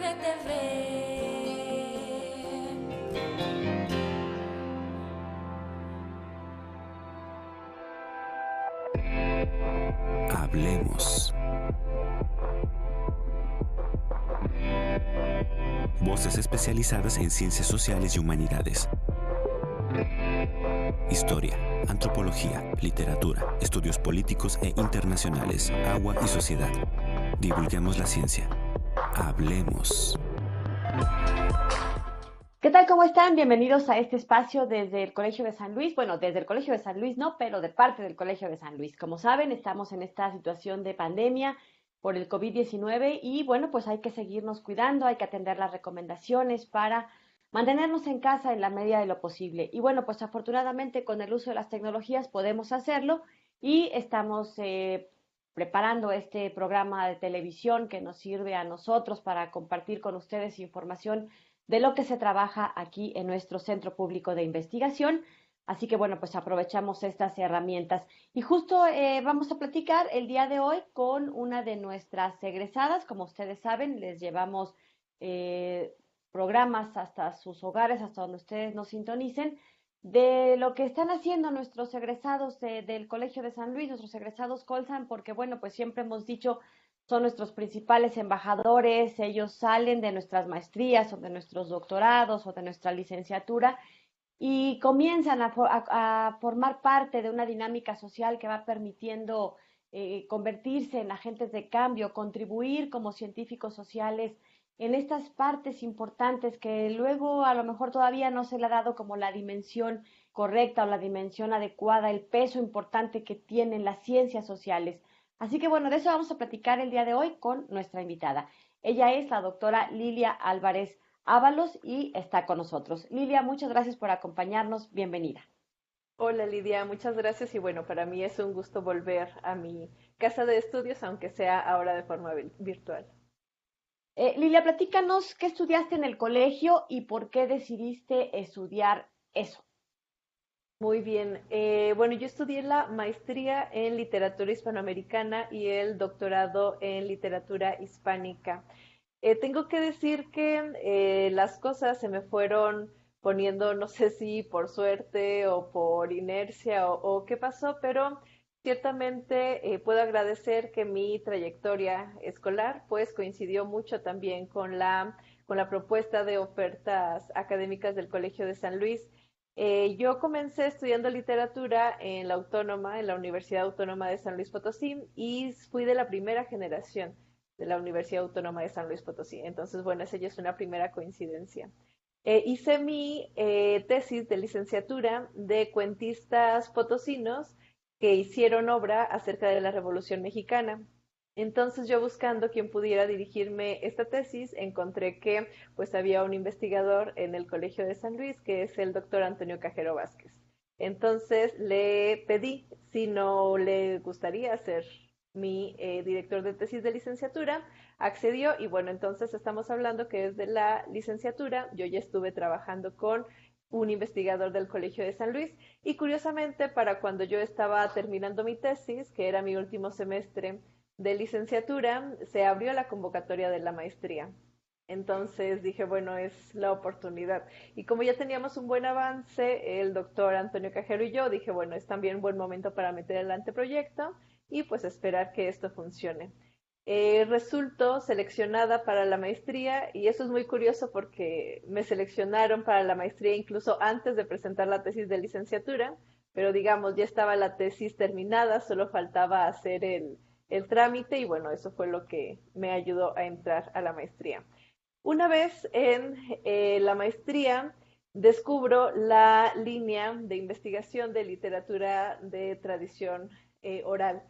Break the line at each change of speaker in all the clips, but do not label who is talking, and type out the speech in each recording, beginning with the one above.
Vive TV.
Hablemos. Voces especializadas en ciencias sociales y humanidades. Historia, antropología, literatura, estudios políticos e internacionales, agua y sociedad. Divulguemos la ciencia. Hablemos.
¿Qué tal? ¿Cómo están? Bienvenidos a este espacio desde el Colegio de San Luis. Bueno, desde el Colegio de San Luis no, pero de parte del Colegio de San Luis. Como saben, estamos en esta situación de pandemia por el COVID-19 y bueno, pues hay que seguirnos cuidando, hay que atender las recomendaciones para mantenernos en casa en la medida de lo posible. Y bueno, pues afortunadamente con el uso de las tecnologías podemos hacerlo y estamos preparando este programa de televisión que nos sirve a nosotros para compartir con ustedes información de lo que se trabaja aquí en nuestro Centro Público de Investigación. Así que bueno, pues aprovechamos estas herramientas. Y justo vamos a platicar el día de hoy con una de nuestras egresadas. Como ustedes saben, les llevamos eh, programas hasta sus hogares, hasta donde ustedes nos sintonicen, de lo que están haciendo nuestros egresados del Colegio de San Luis, nuestros egresados Colsan, porque bueno, pues siempre hemos dicho son nuestros principales embajadores, ellos salen de nuestras maestrías o de nuestros doctorados o de nuestra licenciatura y comienzan a formar parte de una dinámica social que va permitiendo convertirse en agentes de cambio, contribuir como científicos sociales en estas partes importantes que luego a lo mejor todavía no se le ha dado como la dimensión correcta o la dimensión adecuada, el peso importante que tienen las ciencias sociales. Así que bueno, de eso vamos a platicar el día de hoy con nuestra invitada. Ella es la doctora Lilia Álvarez Ábalos y está con nosotros. Lilia, muchas gracias por acompañarnos. Bienvenida.
Hola Lidia, muchas gracias y bueno, para mí es un gusto volver a mi casa de estudios, aunque sea ahora de forma virtual.
Lilia, platícanos qué estudiaste en el colegio y por qué decidiste estudiar eso.
Muy bien, bueno, yo estudié la maestría en literatura hispanoamericana y el doctorado en literatura hispánica. Tengo que decir que las cosas se me fueron poniendo, no sé si por suerte o por inercia o qué pasó, pero ciertamente puedo agradecer que mi trayectoria escolar pues coincidió mucho también con la propuesta de ofertas académicas del Colegio de San Luis. Yo comencé estudiando literatura en la Autónoma, en la Universidad Autónoma de San Luis Potosí, y fui de la primera generación de la Universidad Autónoma de San Luis Potosí. Entonces, bueno, esa ya es una primera coincidencia. Hice mi tesis de licenciatura de cuentistas potosinos que hicieron obra acerca de la Revolución Mexicana. Entonces yo buscando quien pudiera dirigirme esta tesis, encontré que pues había un investigador en el Colegio de San Luis, que es el doctor Antonio Cajero Vázquez. Entonces le pedí si no le gustaría ser mi director de tesis de licenciatura, accedió y bueno, entonces estamos hablando que desde la licenciatura yo ya estuve trabajando con un investigador del Colegio de San Luis y curiosamente para cuando yo estaba terminando mi tesis, que era mi último semestre de licenciatura, se abrió la convocatoria de la maestría. Entonces dije, bueno, es la oportunidad. Y como ya teníamos un buen avance, el doctor Antonio Cajero y yo, dije, bueno, es también buen momento para meter el anteproyecto y pues esperar que esto funcione. Resultó seleccionada para la maestría y eso es muy curioso porque me seleccionaron para la maestría incluso antes de presentar la tesis de licenciatura, pero digamos, ya estaba la tesis terminada, solo faltaba hacer el trámite y bueno, eso fue lo que me ayudó a entrar a la maestría. Una vez en la maestría, descubro la línea de investigación de literatura de tradición oral,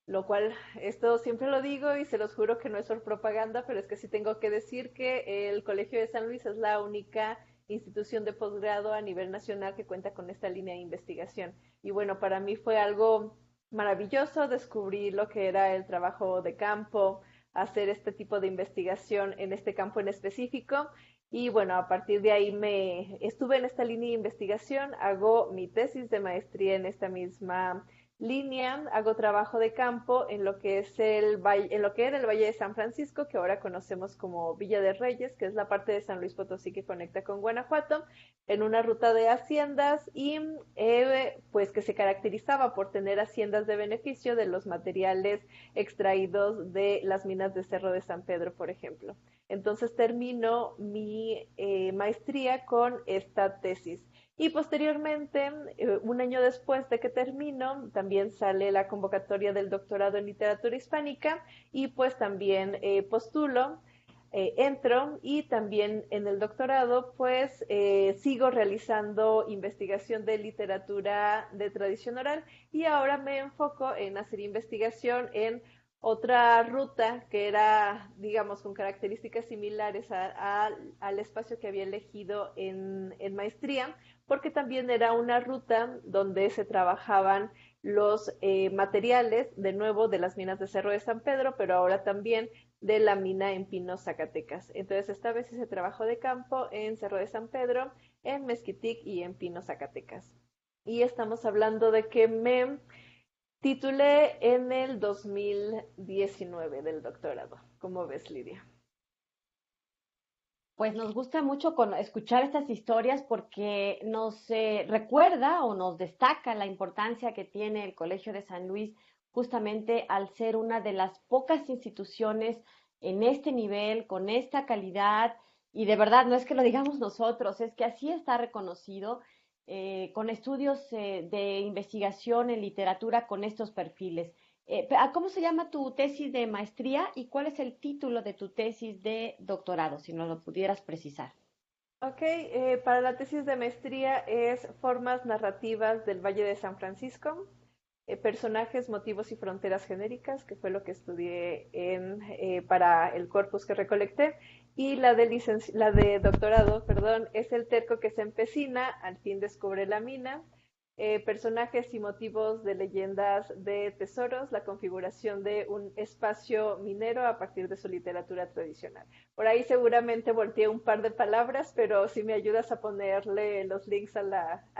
lo cual esto siempre lo digo y se los juro que no es por propaganda, pero es que sí tengo que decir que el Colegio de San Luis es la única institución de posgrado a nivel nacional que cuenta con esta línea de investigación. Y bueno, para mí fue algo maravilloso descubrir lo que era el trabajo de campo, hacer este tipo de investigación en este campo en específico. Y bueno, a partir de ahí me estuve en esta línea de investigación, hago mi tesis de maestría en esta misma línea, hago trabajo de campo en lo que es en lo que era el Valle de San Francisco, que ahora conocemos como Villa de Reyes, que es la parte de San Luis Potosí que conecta con Guanajuato, en una ruta de haciendas y pues que se caracterizaba por tener haciendas de beneficio de los materiales extraídos de las minas de Cerro de San Pedro, por ejemplo. Entonces termino mi maestría con esta tesis. Y posteriormente, un año después de que termino, también sale la convocatoria del doctorado en literatura hispánica y pues también postulo, entro y también en el doctorado pues sigo realizando investigación de literatura de tradición oral y ahora me enfoco en hacer investigación en otra ruta que era, digamos, con características similares al espacio que había elegido en maestría, porque también era una ruta donde se trabajaban los materiales, de nuevo, de las minas de Cerro de San Pedro, pero ahora también de la mina en Pinos, Zacatecas. Entonces, esta vez hice trabajo de campo en Cerro de San Pedro, en Mezquitic y en Pinos, Zacatecas. Y estamos hablando de que me titulé en el 2019 del doctorado. ¿Cómo ves, Lidia?
Pues nos gusta mucho escuchar estas historias porque nos recuerda o nos destaca la importancia que tiene el Colegio de San Luis justamente al ser una de las pocas instituciones en este nivel, con esta calidad, y de verdad no es que lo digamos nosotros, es que así está reconocido, con estudios de investigación en literatura con estos perfiles. ¿Cómo se llama tu tesis de maestría y cuál es el título de tu tesis de doctorado, si nos lo pudieras precisar?
Ok, para la tesis de maestría es Formas narrativas del Valle de San Francisco, personajes, motivos y fronteras genéricas, que fue lo que estudié para el corpus que recolecté. Y la de doctorado, perdón, es El terco que se empecina, al fin descubre la mina, personajes y motivos de leyendas de tesoros, la configuración de un espacio minero a partir de su literatura tradicional. Por ahí seguramente volteé un par de palabras, pero si me ayudas a ponerle los links a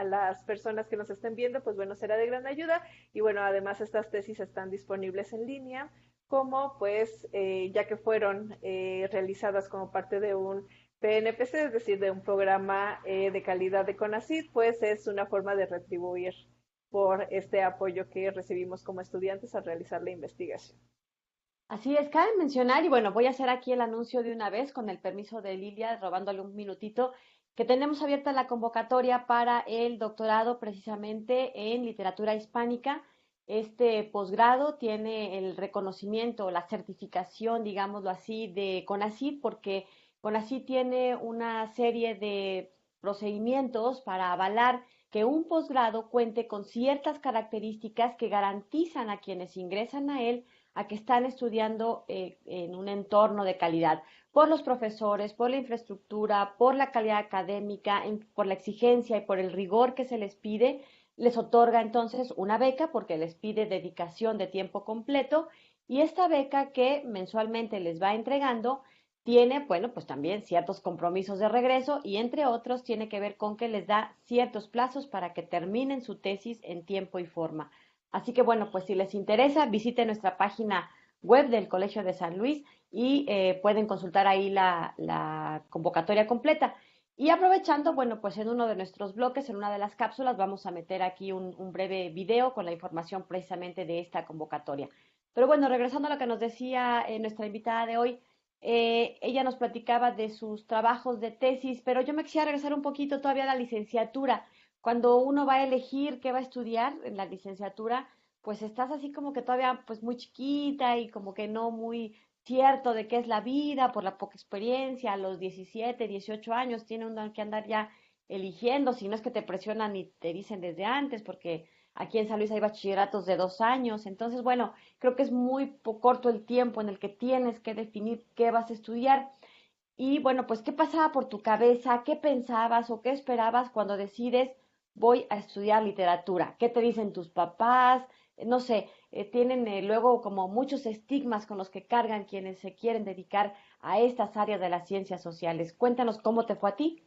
las personas que nos estén viendo, pues bueno, será de gran ayuda. Y bueno, además estas tesis están disponibles en línea, como pues ya que fueron realizadas como parte de un PNPC, es decir, de un programa de calidad de CONACYT, pues es una forma de retribuir por este apoyo que recibimos como estudiantes al realizar la investigación.
Así es, cabe mencionar, y bueno, voy a hacer aquí el anuncio de una vez, con el permiso de Lilia, robándole un minutito, que tenemos abierta la convocatoria para el doctorado precisamente en literatura hispánica. Este posgrado tiene el reconocimiento, la certificación, digámoslo así, de CONACYT, porque CONACYT tiene una serie de procedimientos para avalar que un posgrado cuente con ciertas características que garantizan a quienes ingresan a él a que están estudiando en un entorno de calidad, por los profesores, por la infraestructura, por la calidad académica, por la exigencia y por el rigor que se les pide, les otorga entonces una beca porque les pide dedicación de tiempo completo y esta beca que mensualmente les va entregando tiene, bueno, pues también ciertos compromisos de regreso y entre otros tiene que ver con que les da ciertos plazos para que terminen su tesis en tiempo y forma. Así que bueno, pues si les interesa, visiten nuestra página web del Colegio de San Luis y pueden consultar ahí la convocatoria completa. Y aprovechando, bueno, pues en uno de nuestros bloques, en una de las cápsulas, vamos a meter aquí un breve video con la información precisamente de esta convocatoria. Pero bueno, regresando a lo que nos decía nuestra invitada de hoy, ella nos platicaba de sus trabajos de tesis, pero yo me quisiera regresar un poquito todavía a la licenciatura. Cuando uno va a elegir qué va a estudiar en la licenciatura, pues estás así como que todavía pues muy chiquita y como que no muy cierto de qué es la vida por la poca experiencia. A los 17, 18 años tiene uno que andar ya eligiendo, si no es que te presionan y te dicen desde antes, porque aquí en San Luis hay bachilleratos de 2 años. Entonces, bueno, creo que es muy corto el tiempo en el que tienes que definir qué vas a estudiar. Y bueno, pues, ¿qué pasaba por tu cabeza? ¿Qué pensabas o qué esperabas cuando decides voy a estudiar literatura? ¿Qué te dicen tus papás? No sé, tienen luego como muchos estigmas con los que cargan quienes se quieren dedicar a estas áreas de las ciencias sociales. Cuéntanos cómo te fue a ti.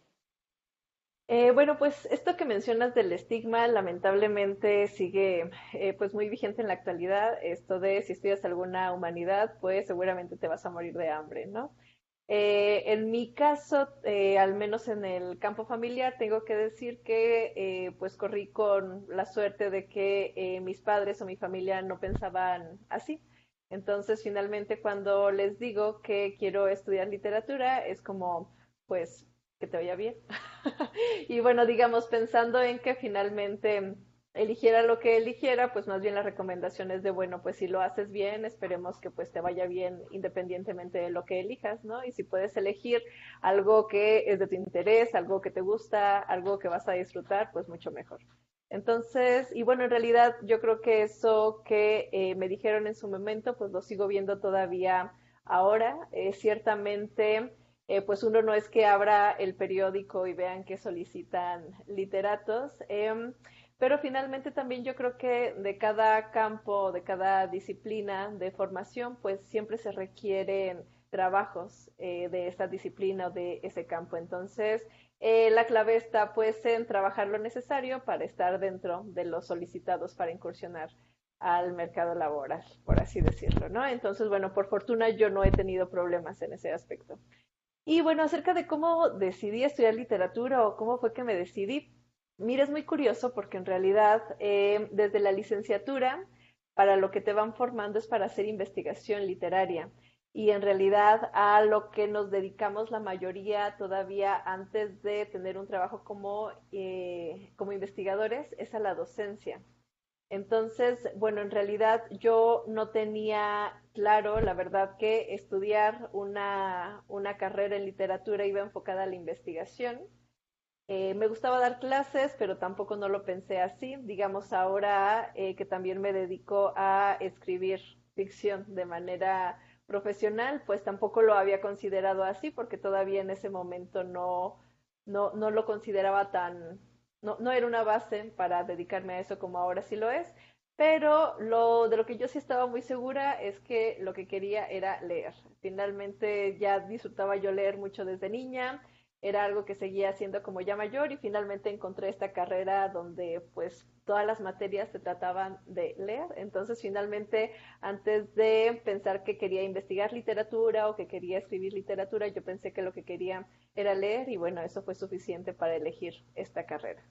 Bueno, pues esto que mencionas del estigma lamentablemente sigue pues muy vigente en la actualidad. Esto de si estudias alguna humanidad, pues seguramente te vas a morir de hambre, ¿no? En mi caso, al menos en el campo familiar, tengo que decir que pues corrí con la suerte de que mis padres o mi familia no pensaban así. Entonces, finalmente, cuando les digo que quiero estudiar literatura, es como, pues, que te vaya bien. Y bueno, digamos, pensando en que finalmente eligiera lo que eligiera, pues más bien la recomendación es de, bueno, pues si lo haces bien, esperemos que pues te vaya bien independientemente de lo que elijas, ¿no? Y si puedes elegir algo que es de tu interés, algo que te gusta, algo que vas a disfrutar, pues mucho mejor. Entonces, y bueno, en realidad yo creo que eso que me dijeron en su momento, pues lo sigo viendo todavía ahora. Ciertamente pues uno no es que abra el periódico y vean que solicitan literatos, pero finalmente también yo creo que de cada campo, de cada disciplina de formación, pues siempre se requieren trabajos de esa disciplina o de ese campo. Entonces, la clave está pues en trabajar lo necesario para estar dentro de los solicitados para incursionar al mercado laboral, por así decirlo, ¿no? Entonces, bueno, por fortuna yo no he tenido problemas en ese aspecto. Y bueno, acerca de cómo decidí estudiar literatura o cómo fue que me decidí, mira, es muy curioso porque en realidad desde la licenciatura, para lo que te van formando es para hacer investigación literaria. Y en realidad a lo que nos dedicamos la mayoría todavía antes de tener un trabajo como investigadores es a la docencia. Entonces, bueno, en realidad yo no tenía claro, la verdad, que estudiar una carrera en literatura iba enfocada a la investigación. Me gustaba dar clases, pero tampoco no lo pensé así. Digamos, ahora que también me dedico a escribir ficción de manera profesional, pues tampoco lo había considerado así, porque todavía en ese momento no lo consideraba no era una base para dedicarme a eso como ahora sí lo es, pero de lo que yo sí estaba muy segura es que lo que quería era leer. Finalmente ya disfrutaba yo leer mucho desde niña, era algo que seguía haciendo como ya mayor y finalmente encontré esta carrera donde pues todas las materias se trataban de leer. Entonces finalmente antes de pensar que quería investigar literatura o que quería escribir literatura, yo pensé que lo que quería era leer y bueno, eso fue suficiente para elegir esta carrera.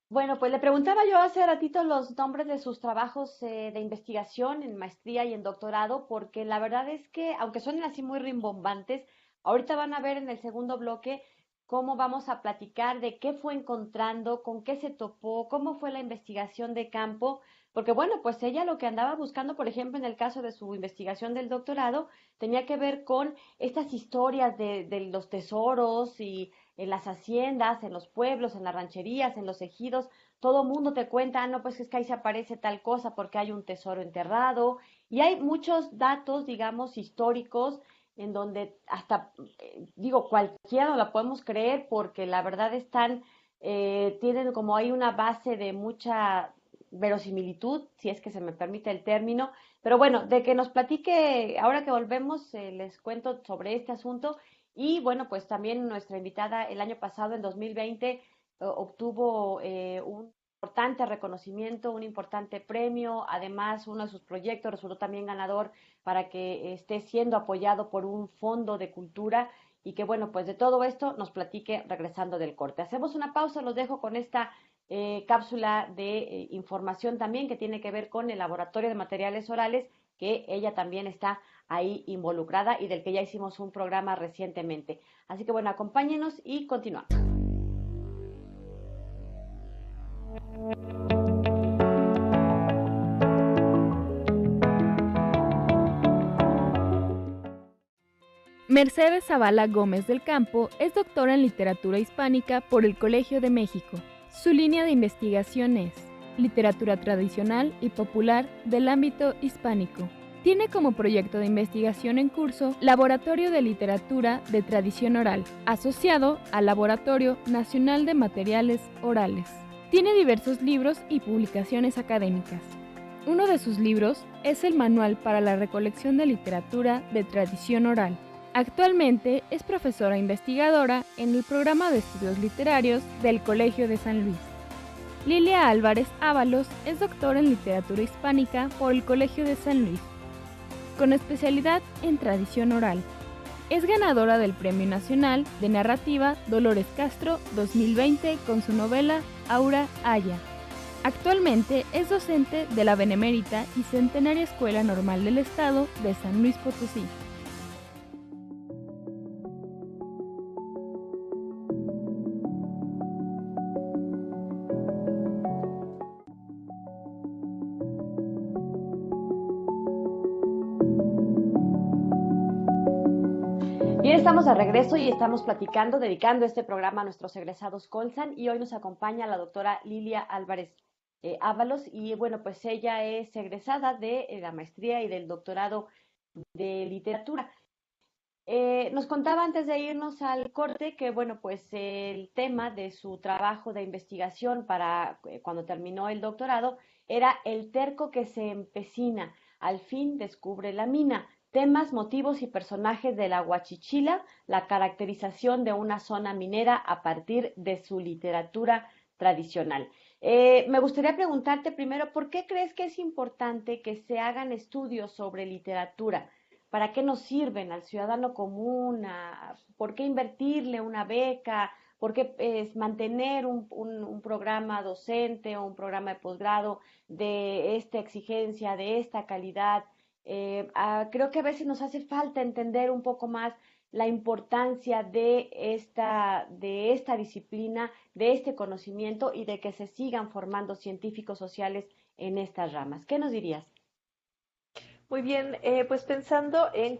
Bueno, pues le preguntaba yo hace ratito los nombres de sus trabajos de investigación en maestría y en doctorado, porque la verdad es que, aunque suenen así muy rimbombantes, ahorita van a ver en el segundo bloque cómo vamos a platicar de qué fue encontrando, con qué se topó, cómo fue la investigación de campo, porque bueno, pues ella lo que andaba buscando, por ejemplo, en el caso de su investigación del doctorado, tenía que ver con estas historias de los tesoros y en las haciendas, en los pueblos, en las rancherías, en los ejidos, todo mundo te cuenta, no, pues es que ahí se aparece tal cosa porque hay un tesoro enterrado, y hay muchos datos, digamos, históricos, en donde hasta, digo, cualquiera no la podemos creer porque la verdad tienen como hay una base de mucha verosimilitud, si es que se me permite el término, pero bueno, de que nos platique, ahora que volvemos, les cuento sobre este asunto y bueno, pues también nuestra invitada el año pasado, en 2020, obtuvo un importante reconocimiento, un importante premio. Además, uno de sus proyectos resultó también ganador para que esté siendo apoyado por un fondo de cultura y que bueno, pues de todo esto nos platique regresando del corte. Hacemos una pausa, los dejo con esta cápsula de información también que tiene que ver con el laboratorio de materiales orales, que ella también está ahí involucrada y del que ya hicimos un programa recientemente. Así que bueno, acompáñenos y continuamos.
Mercedes Zavala Gómez del Campo es doctora en literatura hispánica por el Colegio de México. Su línea de investigación es literatura tradicional y popular del ámbito hispánico. Tiene como proyecto de investigación en curso Laboratorio de Literatura de Tradición Oral, asociado al Laboratorio Nacional de Materiales Orales. Tiene diversos libros y publicaciones académicas. Uno de sus libros es el Manual para la Recolección de Literatura de Tradición Oral, Actualmente es profesora investigadora en el programa de estudios literarios del Colegio de San Luis. Lilia Álvarez Ábalos es doctora en literatura hispánica por el Colegio de San Luis, con especialidad en tradición oral. Es ganadora del Premio Nacional de Narrativa Dolores Castro 2020 con su novela Aura Haya. Actualmente es docente de la Benemérita y Centenaria Escuela Normal del Estado de San Luis Potosí.
Bien, estamos de regreso y estamos platicando, dedicando este programa a nuestros egresados Colsan, y hoy nos acompaña la doctora Lilia Álvarez Ábalos, y bueno, pues ella es egresada de la maestría y del doctorado de literatura. Nos contaba antes de irnos al corte que, bueno, pues el tema de su trabajo de investigación para cuando terminó el doctorado era el terco que se empecina, al fin descubre la mina. Temas, motivos y personajes de la Huachichila, la caracterización de una zona minera a partir de su literatura tradicional. Me gustaría preguntarte primero, ¿por qué crees que es importante que se hagan estudios sobre literatura? ¿Para qué nos sirven al ciudadano común? ¿Por qué invertirle una beca? ¿Por qué mantener un programa docente o un programa de posgrado de esta exigencia, de esta calidad? Creo que a veces nos hace falta entender un poco más la importancia de esta disciplina, de este conocimiento y de que se sigan formando científicos sociales en estas ramas. ¿Qué nos dirías?
Muy bien, pues pensando en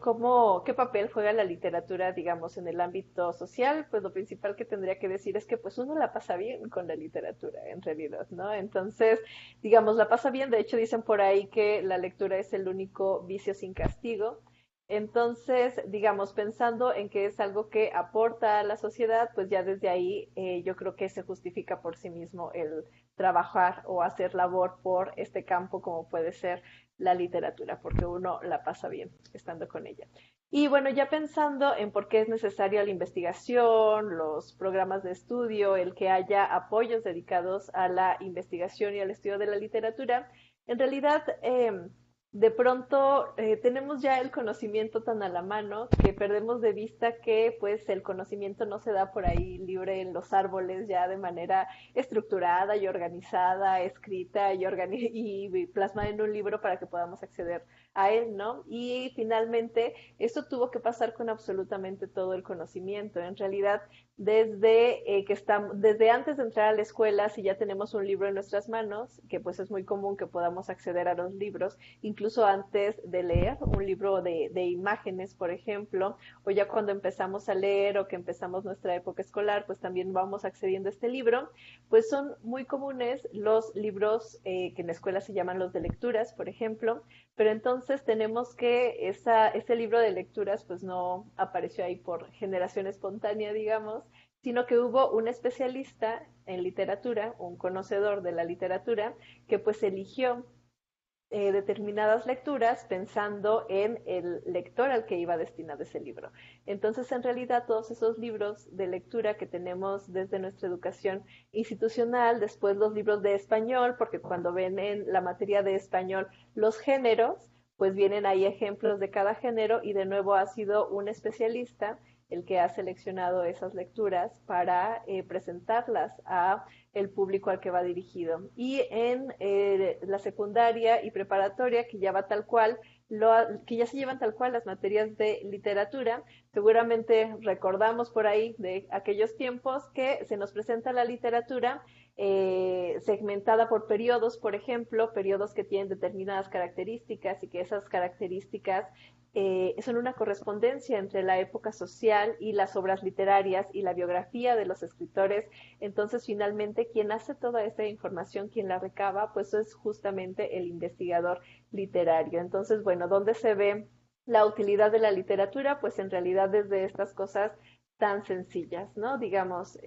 qué papel juega la literatura, digamos, en el ámbito social, pues lo principal que tendría que decir es que pues uno la pasa bien con la literatura, en realidad, ¿no? Entonces, digamos, la pasa bien, de hecho dicen por ahí que la lectura es el único vicio sin castigo. Entonces, digamos, pensando en que es algo que aporta a la sociedad, pues ya desde ahí yo creo que se justifica por sí mismo el trabajar o hacer labor por este campo como puede ser la literatura, porque uno la pasa bien estando con ella. Y bueno, ya pensando en por qué es necesaria la investigación, los programas de estudio, el que haya apoyos dedicados a la investigación y al estudio de la literatura, en realidad de pronto tenemos ya el conocimiento tan a la mano que perdemos de vista que pues el conocimiento no se da por ahí libre en los árboles ya de manera estructurada y organizada, escrita y plasmada en un libro para que podamos acceder a él, ¿no? Y finalmente esto tuvo que pasar con absolutamente todo el conocimiento. En realidad, desde antes de entrar a la escuela, si ya tenemos un libro en nuestras manos, que pues es muy común que podamos acceder a los libros, incluso antes de leer un libro de imágenes, por ejemplo, o ya cuando empezamos a leer o que empezamos nuestra época escolar, pues también vamos accediendo a este libro, pues son muy comunes los libros que en la escuela se llaman los de lecturas, por ejemplo, pero entonces tenemos que ese libro de lecturas pues no apareció ahí por generación espontánea, digamos, sino que hubo un especialista en literatura, un conocedor de la literatura, que pues eligió determinadas lecturas pensando en el lector al que iba destinado ese libro. Entonces, en realidad, todos esos libros de lectura que tenemos desde nuestra educación institucional, después los libros de español, porque cuando ven en la materia de español los géneros, pues vienen ahí ejemplos de cada género y de nuevo ha sido un especialista el que ha seleccionado esas lecturas para presentarlas a el público al que va dirigido. Y en la secundaria y preparatoria, que ya va tal cual, que ya se llevan tal cual las materias de literatura, seguramente recordamos por ahí de aquellos tiempos que se nos presenta la literatura segmentada por periodos, por ejemplo, periodos que tienen determinadas características y que esas características son una correspondencia entre la época social y las obras literarias y la biografía de los escritores. Entonces, finalmente, quien hace toda esta información, quien la recaba, pues es justamente el investigador literario. Entonces, bueno, ¿dónde se ve la utilidad de la literatura? Pues en realidad desde estas cosas tan sencillas, ¿no? Digamos,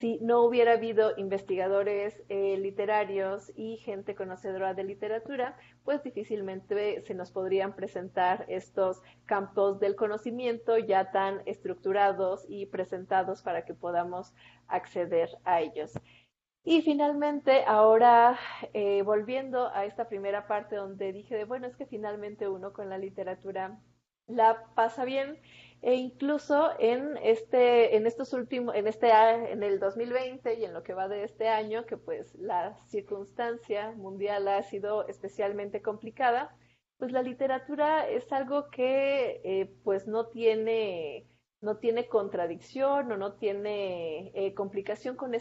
si no hubiera habido investigadores literarios y gente conocedora de literatura, pues difícilmente se nos podrían presentar estos campos del conocimiento ya tan estructurados y presentados para que podamos acceder a ellos. Y finalmente, ahora volviendo a esta primera parte donde dije de, bueno, es que finalmente uno con la literatura la pasa bien, e incluso en estos últimos, en el 2020 y en lo que va de este año, que pues la circunstancia mundial ha sido especialmente complicada, pues la literatura es algo que pues no tiene contradicción o no tiene complicación con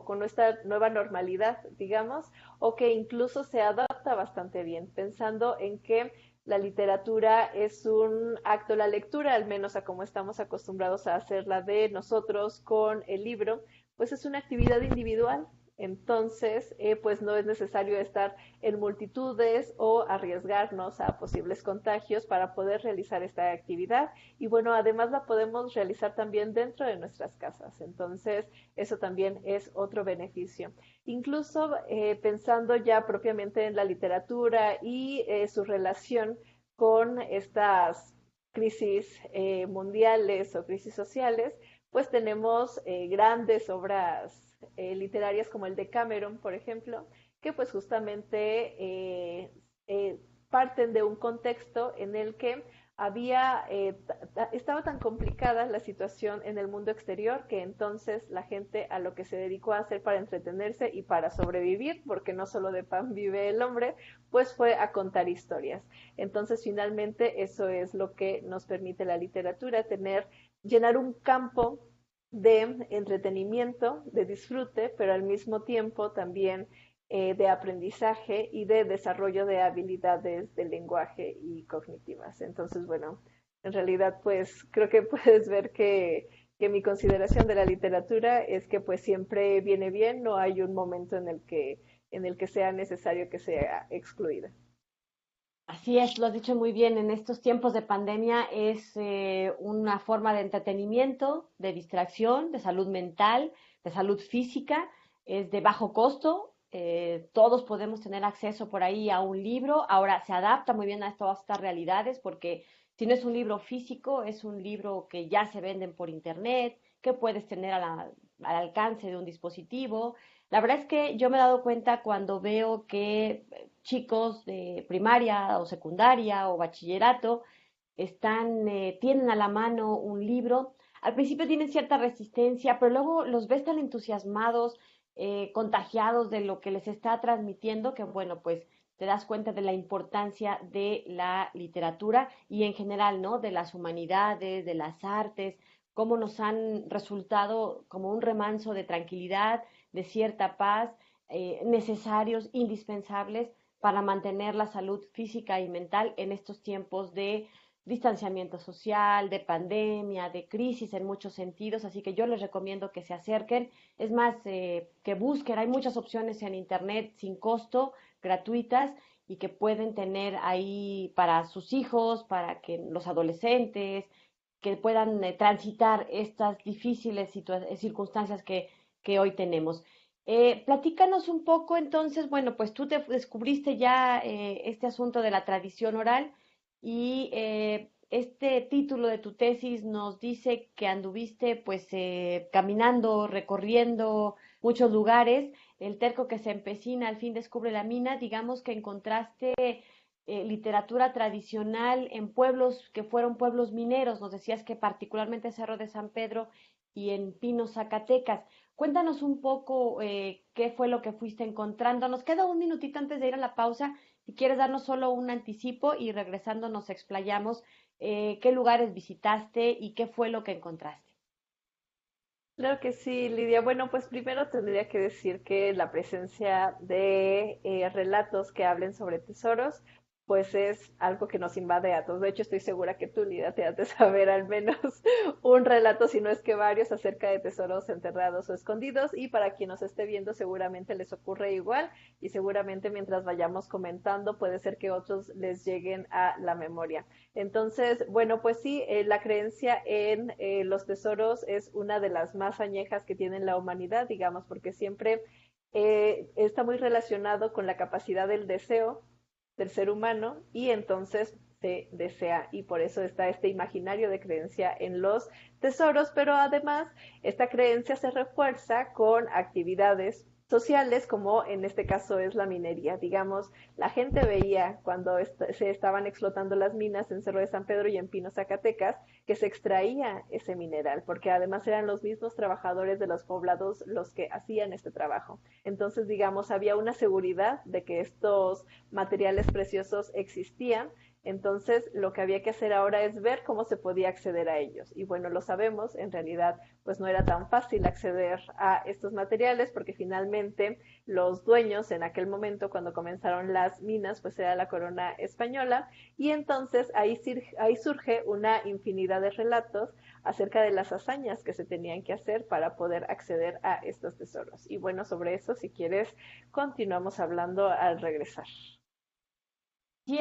con esta nueva normalidad, digamos, o que incluso se adapta bastante bien, pensando en que la literatura es un acto, la lectura, al menos a como estamos acostumbrados a hacerla de nosotros con el libro, pues es una actividad individual. Entonces, pues no es necesario estar en multitudes o arriesgarnos a posibles contagios para poder realizar esta actividad. Y bueno, además la podemos realizar también dentro de nuestras casas. Entonces, eso también es otro beneficio. Incluso pensando ya propiamente en la literatura y su relación con estas crisis mundiales o crisis sociales, pues tenemos grandes obras literarias como el de Cameron, por ejemplo, que pues justamente parten de un contexto en el que estaba tan complicada la situación en el mundo exterior que entonces la gente a lo que se dedicó a hacer para entretenerse y para sobrevivir, porque no solo de pan vive el hombre, pues fue a contar historias. Entonces finalmente eso es lo que nos permite la literatura, llenar un campo de entretenimiento, de disfrute, pero al mismo tiempo también de aprendizaje y de desarrollo de habilidades de lenguaje y cognitivas. Entonces, bueno, en realidad, pues creo que puedes ver que mi consideración de la literatura es que pues siempre viene bien, no hay un momento en el que sea necesario que sea excluida.
Así es, lo has dicho muy bien, en estos tiempos de pandemia es una forma de entretenimiento, de distracción, de salud mental, de salud física, es de bajo costo, todos podemos tener acceso por ahí a un libro, ahora se adapta muy bien a todas estas realidades porque si no es un libro físico, es un libro que ya se venden por internet, que puedes tener al alcance de un dispositivo. La verdad es que yo me he dado cuenta cuando veo que chicos de primaria o secundaria o bachillerato tienen a la mano un libro. Al principio tienen cierta resistencia, pero luego los ves tan entusiasmados, contagiados de lo que les está transmitiendo, que bueno, pues te das cuenta de la importancia de la literatura y en general, ¿no? De las humanidades, de las artes, cómo nos han resultado como un remanso de tranquilidad, de cierta paz, necesarios, indispensables para mantener la salud física y mental en estos tiempos de distanciamiento social, de pandemia, de crisis en muchos sentidos, así que yo les recomiendo que se acerquen, es más, que busquen, hay muchas opciones en internet sin costo, gratuitas, y que pueden tener ahí para sus hijos, para que los adolescentes, que puedan transitar estas difíciles circunstancias que hoy tenemos. Platícanos un poco entonces, bueno, pues tú te descubriste ya este asunto de la tradición oral y este título de tu tesis nos dice que anduviste pues caminando, recorriendo muchos lugares, el terco que se empecina al fin descubre la mina, digamos que encontraste literatura tradicional en pueblos que fueron pueblos mineros, nos decías que particularmente Cerro de San Pedro y en Pinos, Zacatecas. Cuéntanos un poco qué fue lo que fuiste encontrando. Nos queda un minutito antes de ir a la pausa. Si quieres darnos solo un anticipo y regresando nos explayamos qué lugares visitaste y qué fue lo que encontraste.
Claro que sí, Lidia. Bueno, pues primero tendría que decir que la presencia de relatos que hablen sobre tesoros pues es algo que nos invade a todos. De hecho, estoy segura que tú, Lida, te has de saber al menos un relato, si no es que varios, acerca de tesoros enterrados o escondidos. Y para quien nos esté viendo, seguramente les ocurre igual. Y seguramente mientras vayamos comentando, puede ser que otros les lleguen a la memoria. Entonces, bueno, pues sí, la creencia en los tesoros es una de las más añejas que tiene la humanidad, digamos, porque siempre está muy relacionado con la capacidad del deseo del ser humano y entonces se desea y por eso está este imaginario de creencia en los tesoros, pero además esta creencia se refuerza con actividades sociales como en este caso es la minería. Digamos, la gente veía cuando se estaban explotando las minas en Cerro de San Pedro y en Pino, Zacatecas, que se extraía ese mineral, porque además eran los mismos trabajadores de los poblados los que hacían este trabajo. Entonces, digamos, había una seguridad de que estos materiales preciosos existían. Entonces, lo que había que hacer ahora es ver cómo se podía acceder a ellos. Y bueno, lo sabemos, en realidad, pues no era tan fácil acceder a estos materiales porque finalmente los dueños en aquel momento, cuando comenzaron las minas, pues era la corona española. Y entonces ahí surge una infinidad de relatos acerca de las hazañas que se tenían que hacer para poder acceder a estos tesoros. Y bueno, sobre eso, si quieres, continuamos hablando al regresar.
Y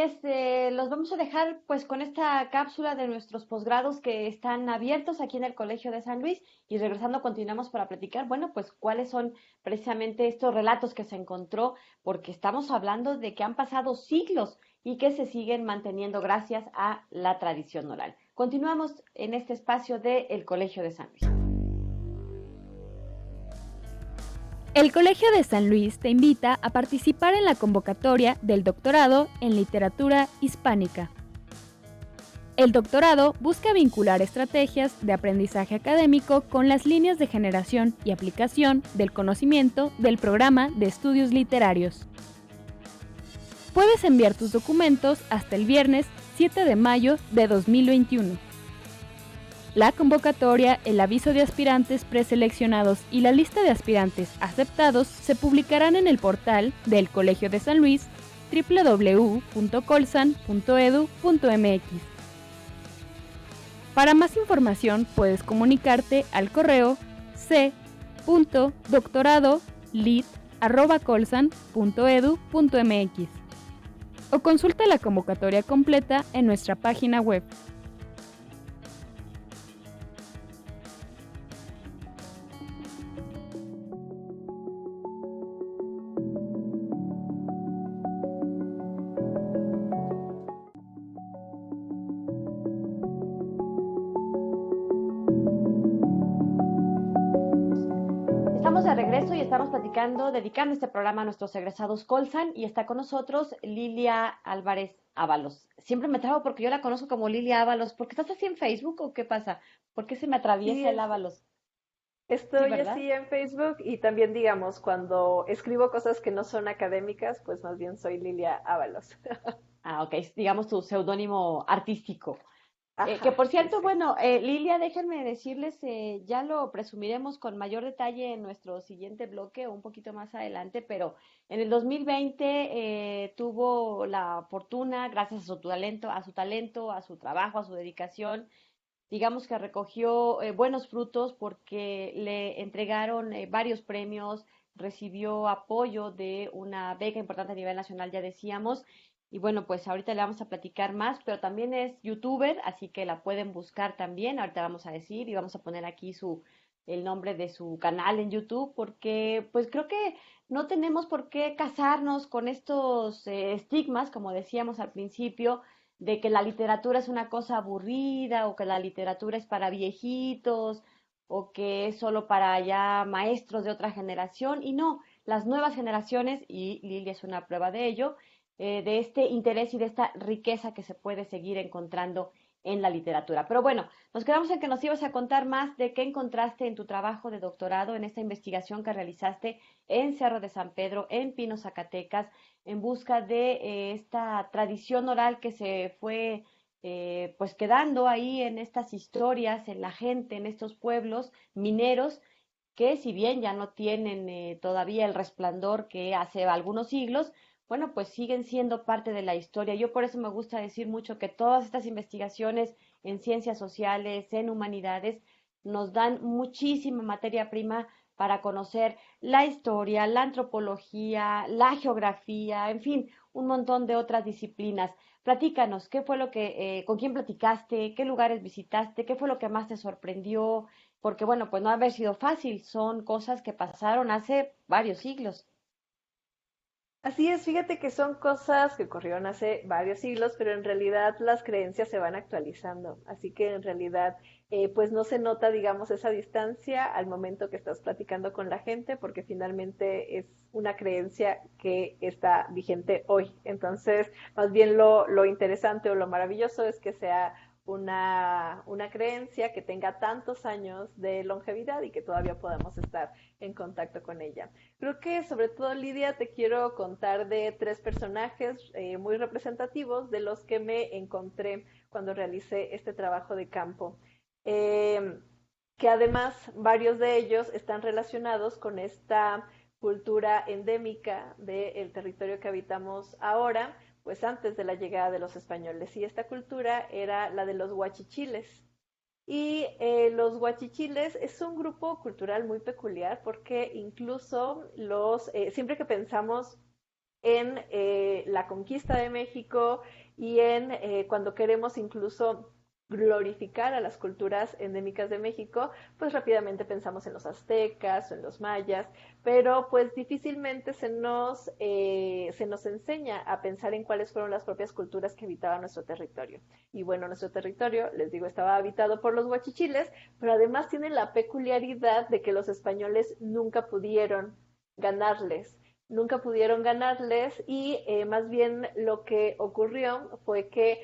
los vamos a dejar pues con esta cápsula de nuestros posgrados que están abiertos aquí en el Colegio de San Luis y regresando continuamos para platicar, bueno, pues cuáles son precisamente estos relatos que se encontró, porque estamos hablando de que han pasado siglos y que se siguen manteniendo gracias a la tradición oral. Continuamos en este espacio de el Colegio de San Luis.
El Colegio de San Luis te invita a participar en la convocatoria del doctorado en literatura hispánica. El doctorado busca vincular estrategias de aprendizaje académico con las líneas de generación y aplicación del conocimiento del programa de estudios literarios. Puedes enviar tus documentos hasta el viernes 7 de mayo de 2021. La convocatoria, el aviso de aspirantes preseleccionados y la lista de aspirantes aceptados se publicarán en el portal del Colegio de San Luis www.colsan.edu.mx. Para más información puedes comunicarte al correo c.doctorado.lit@colsan.edu.mx o consulta la convocatoria completa en nuestra página web.
Estamos de regreso y estamos platicando, dedicando este programa a nuestros egresados Colsan y está con nosotros Lilia Álvarez Ábalos. Siempre me trabo porque yo la conozco como Lilia Ábalos. ¿Por qué estás así en Facebook o qué pasa? ¿Por qué se me
Sí,
atraviesa el Ábalos? Sí,
estoy
¿verdad?
así en Facebook y también, digamos, cuando escribo cosas que no son académicas, pues más bien soy Lilia Ábalos.
Ah, ok, digamos tu seudónimo artístico. Que
Ajá,
por
sí,
cierto,
sí.
bueno, Lilia, déjenme decirles, ya lo presumiremos con mayor detalle en nuestro siguiente bloque o un poquito más adelante, pero en el 2020 tuvo la fortuna, gracias a su talento, a su trabajo, a su dedicación, digamos que recogió buenos frutos porque le entregaron varios premios, recibió apoyo de una beca importante a nivel nacional, ya decíamos, y bueno, pues ahorita le vamos a platicar más, pero también es youtuber, así que la pueden buscar también, ahorita vamos a decir y vamos a poner aquí el nombre de su canal en YouTube, porque pues creo que no tenemos por qué casarnos con estos estigmas, como decíamos al principio, de que la literatura es una cosa aburrida o que la literatura es para viejitos o que es solo para ya maestros de otra generación. Y no, las nuevas generaciones, y Lilia es una prueba de ello, de este interés y de esta riqueza que se puede seguir encontrando en la literatura. Pero bueno, nos quedamos en que nos ibas a contar más de qué encontraste en tu trabajo de doctorado, en esta investigación que realizaste en Cerro de San Pedro, en Pino, Zacatecas, en busca de esta tradición oral que se fue pues quedando ahí en estas historias, en la gente, en estos pueblos mineros que si bien ya no tienen todavía el resplandor que hace algunos siglos, bueno, pues siguen siendo parte de la historia. Yo por eso me gusta decir mucho que todas estas investigaciones en ciencias sociales, en humanidades, nos dan muchísima materia prima para conocer la historia, la antropología, la geografía, en fin, un montón de otras disciplinas. Platícanos, ¿qué fue lo que, con quién platicaste, qué lugares visitaste, qué fue lo que más te sorprendió? Porque bueno, pues no haber sido fácil, son cosas que pasaron hace varios siglos.
Así es, fíjate que son cosas que ocurrieron hace varios siglos, pero en realidad las creencias se van actualizando. Así que en realidad, pues no se nota, digamos, esa distancia al momento que estás platicando con la gente, porque finalmente es una creencia que está vigente hoy. Entonces, más bien lo interesante o lo maravilloso es que sea una creencia que tenga tantos años de longevidad y que todavía podamos estar en contacto con ella. Creo que sobre todo, Lidia, te quiero contar de tres personajes muy representativos de los que me encontré cuando realicé este trabajo de campo. Eh, que además varios de ellos están relacionados con esta cultura endémica del territorio que habitamos ahora, pues antes de la llegada de los españoles. Y esta cultura era la de los huachichiles. Y los huachichiles es un grupo cultural muy peculiar porque incluso siempre que pensamos en la conquista de México y en cuando queremos incluso glorificar a las culturas endémicas de México, pues rápidamente pensamos en los aztecas o en los mayas, pero pues difícilmente se nos enseña a pensar en cuáles fueron las propias culturas que habitaban nuestro territorio. Y bueno, nuestro territorio, les digo, estaba habitado por los huachichiles, pero además tiene la peculiaridad de que los españoles nunca pudieron ganarles y más bien lo que ocurrió fue que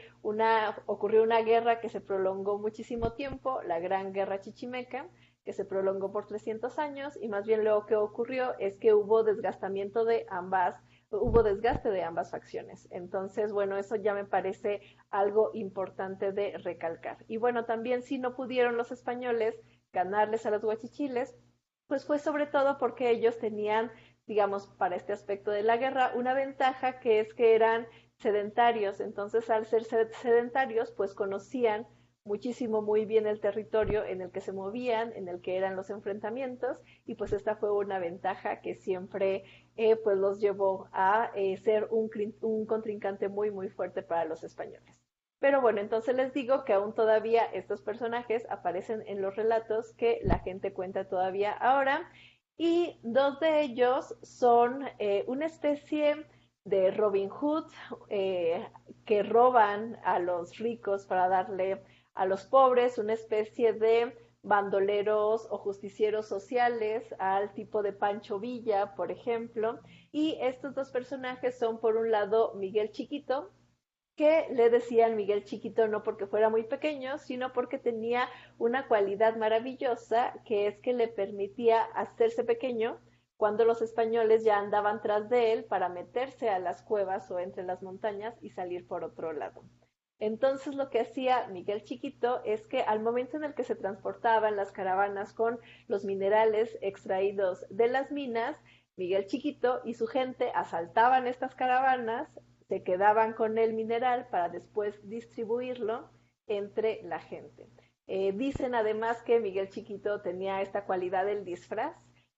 ocurrió una guerra que se prolongó muchísimo tiempo, la Gran Guerra Chichimeca, que se prolongó por 300 años y más bien lo que ocurrió es que hubo hubo desgaste de ambas facciones. Entonces, bueno, eso ya me parece algo importante de recalcar. Y bueno, también si no pudieron los españoles ganarles a los huachichiles, pues fue sobre todo porque ellos tenían, digamos, para este aspecto de la guerra, una ventaja que es que eran sedentarios. Entonces, al ser sedentarios, pues conocían muchísimo muy bien el territorio en el que se movían, en el que eran los enfrentamientos, y pues esta fue una ventaja que siempre pues los llevó a ser un contrincante muy, muy fuerte para los españoles. Pero bueno, entonces les digo que aún todavía estos personajes aparecen en los relatos que la gente cuenta todavía ahora y dos de ellos son una especie de Robin Hood que roban a los ricos para darle a los pobres, una especie de bandoleros o justicieros sociales al tipo de Pancho Villa, por ejemplo. Y estos dos personajes son, por un lado, Miguel Chiquito, que le decían Miguel Chiquito no porque fuera muy pequeño, sino porque tenía una cualidad maravillosa, que es que le permitía hacerse pequeño cuando los españoles ya andaban tras de él para meterse a las cuevas o entre las montañas y salir por otro lado. Entonces lo que hacía Miguel Chiquito es que al momento en el que se transportaban las caravanas con los minerales extraídos de las minas, Miguel Chiquito y su gente asaltaban estas caravanas, se quedaban con el mineral para después distribuirlo entre la gente. Dicen además que Miguel Chiquito tenía esta cualidad del disfraz,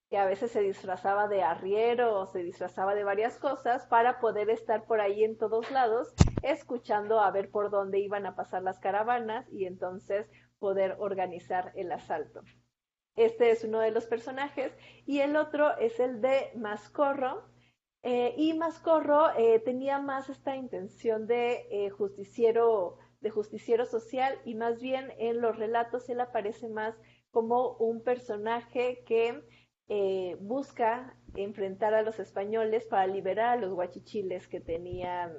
que a veces se disfrazaba de arriero o se disfrazaba de varias cosas para poder estar por ahí en todos lados, escuchando a ver por dónde iban a pasar las caravanas y entonces poder organizar el asalto. Este es uno de los personajes y el otro es el de Mascorro. Y Mascorro tenía más esta intención de justiciero social y más bien en los relatos él aparece más como un personaje que busca enfrentar a los españoles para liberar a los guachichiles que tenían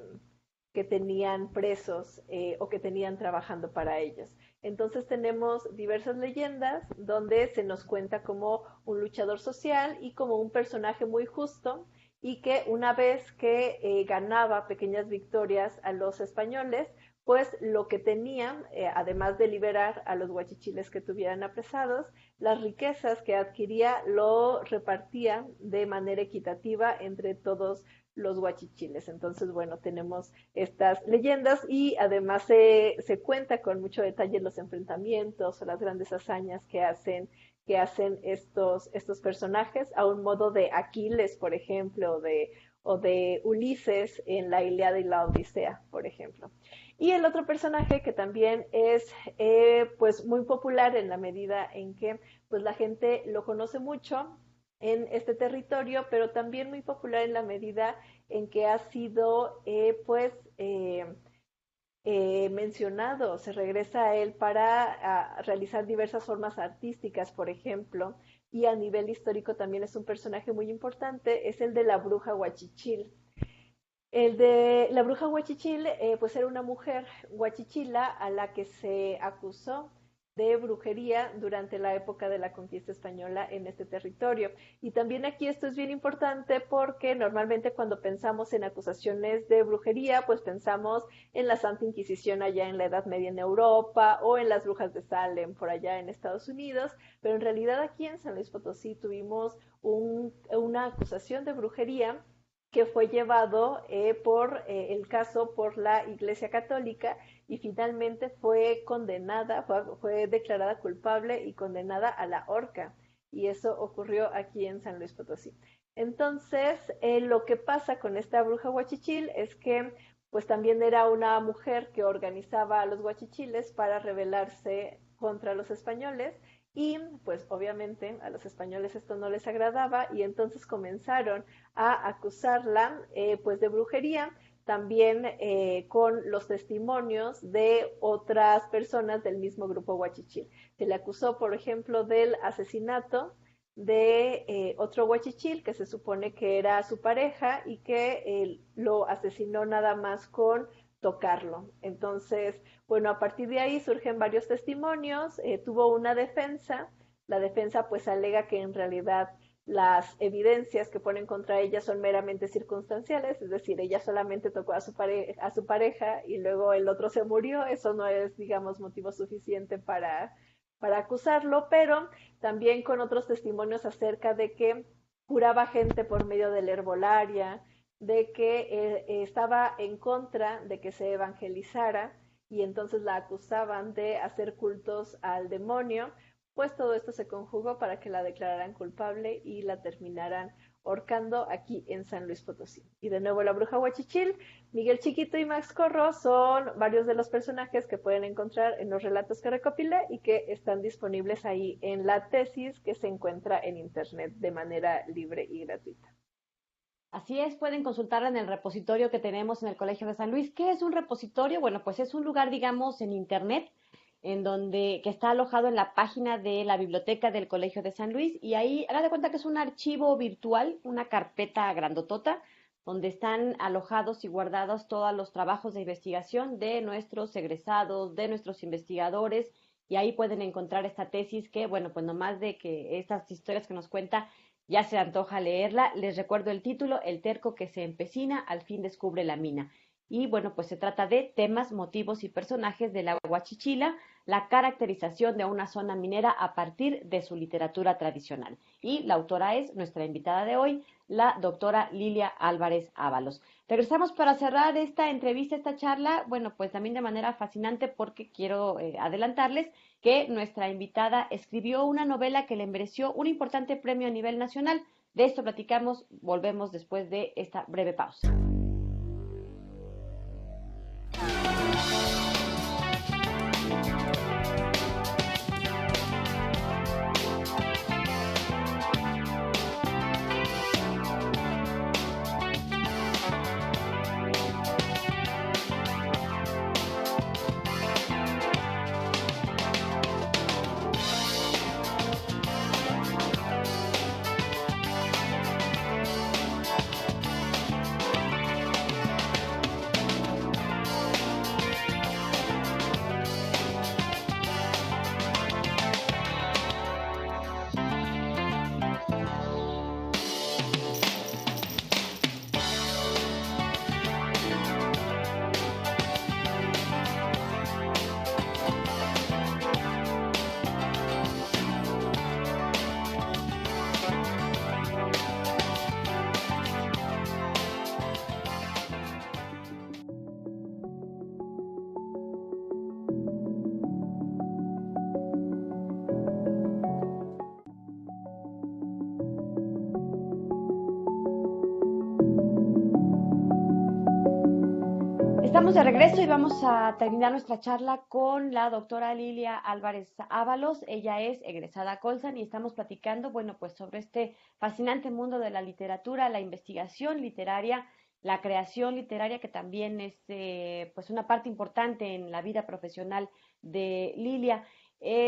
presos o que tenían trabajando para ellos. Entonces tenemos diversas leyendas donde se nos cuenta como un luchador social y como un personaje muy justo y que una vez que ganaba pequeñas victorias a los españoles, pues lo que tenían, además de liberar a los guachichiles que tuvieran apresados, las riquezas que adquiría lo repartía de manera equitativa entre todos los huachichiles. Entonces, bueno, tenemos estas leyendas y además se cuenta con mucho detalle los enfrentamientos o las grandes hazañas que hacen estos personajes, a un modo de Aquiles, por ejemplo, o de Ulises en la Ilíada y la Odisea, por ejemplo. Y el otro personaje que también es pues muy popular en la medida en que pues la gente lo conoce mucho en este territorio, pero también muy popular en la medida en que ha sido mencionado, se regresa a él para realizar diversas formas artísticas, por ejemplo, y a nivel histórico también es un personaje muy importante, es el de la bruja Huachichil. El de la bruja Huachichil, pues era una mujer huachichila a la que se acusó de brujería durante la época de la conquista española en este territorio. Y también aquí esto es bien importante porque normalmente cuando pensamos en acusaciones de brujería, pues pensamos en la Santa Inquisición allá en la Edad Media en Europa o en las brujas de Salem por allá en Estados Unidos, pero en realidad aquí en San Luis Potosí tuvimos una acusación de brujería que fue llevado el caso por la Iglesia Católica y finalmente fue condenada, fue declarada culpable y condenada a la horca. Y eso ocurrió aquí en San Luis Potosí. Entonces, lo que pasa con esta bruja huachichil es que pues también era una mujer que organizaba a los huachichiles para rebelarse contra los españoles y pues obviamente a los españoles esto no les agradaba y entonces comenzaron a acusarla pues de brujería, también con los testimonios de otras personas del mismo grupo huachichil. Se le acusó, por ejemplo, del asesinato de otro huachichil que se supone que era su pareja y que lo asesinó nada más con tocarlo. Entonces, bueno, a partir de ahí surgen varios testimonios, tuvo una defensa, la defensa pues alega que en realidad las evidencias que ponen contra ella son meramente circunstanciales, es decir, ella solamente tocó a su pareja y luego el otro se murió, eso no es, digamos, motivo suficiente para acusarlo, pero también con otros testimonios acerca de que curaba gente por medio de la herbolaria, de que estaba en contra de que se evangelizara y entonces la acusaban de hacer cultos al demonio, pues todo esto se conjugó para que la declararan culpable y la terminaran ahorcando aquí en San Luis Potosí. Y de nuevo la bruja huachichil, Miguel Chiquito y Max Corro son varios de los personajes que pueden encontrar en los relatos que recopilé y que están disponibles ahí en la tesis que se encuentra en internet de manera libre y gratuita.
Así es, pueden consultarla en el repositorio que tenemos en el Colegio de San Luis. ¿Qué es un repositorio? Bueno, pues es un lugar, digamos, en internet que está alojado en la página de la biblioteca del Colegio de San Luis y ahí, haga de cuenta que es un archivo virtual, una carpeta grandotota, donde están alojados y guardados todos los trabajos de investigación de nuestros egresados, de nuestros investigadores, y ahí pueden encontrar esta tesis que, bueno, pues nomás de que estas historias que nos cuenta ya se antoja leerla. Les recuerdo el título: El terco que se empecina, al fin descubre la mina. Y bueno, pues se trata de temas, motivos y personajes de la Huachichila, la caracterización de una zona minera a partir de su literatura tradicional. Y la autora es nuestra invitada de hoy, la doctora Lilia Álvarez Ábalos. Regresamos para cerrar esta entrevista, esta charla, bueno, pues también de manera fascinante porque quiero adelantarles que nuestra invitada escribió una novela que le mereció un importante premio a nivel nacional. De esto platicamos, volvemos después de esta breve pausa. Estamos de regreso y vamos a terminar nuestra charla con la doctora Lilia Álvarez Ábalos. Ella es egresada Colsan y estamos platicando, bueno, pues sobre este fascinante mundo de la literatura, la investigación literaria, la creación literaria, que también es pues una parte importante en la vida profesional de Lilia.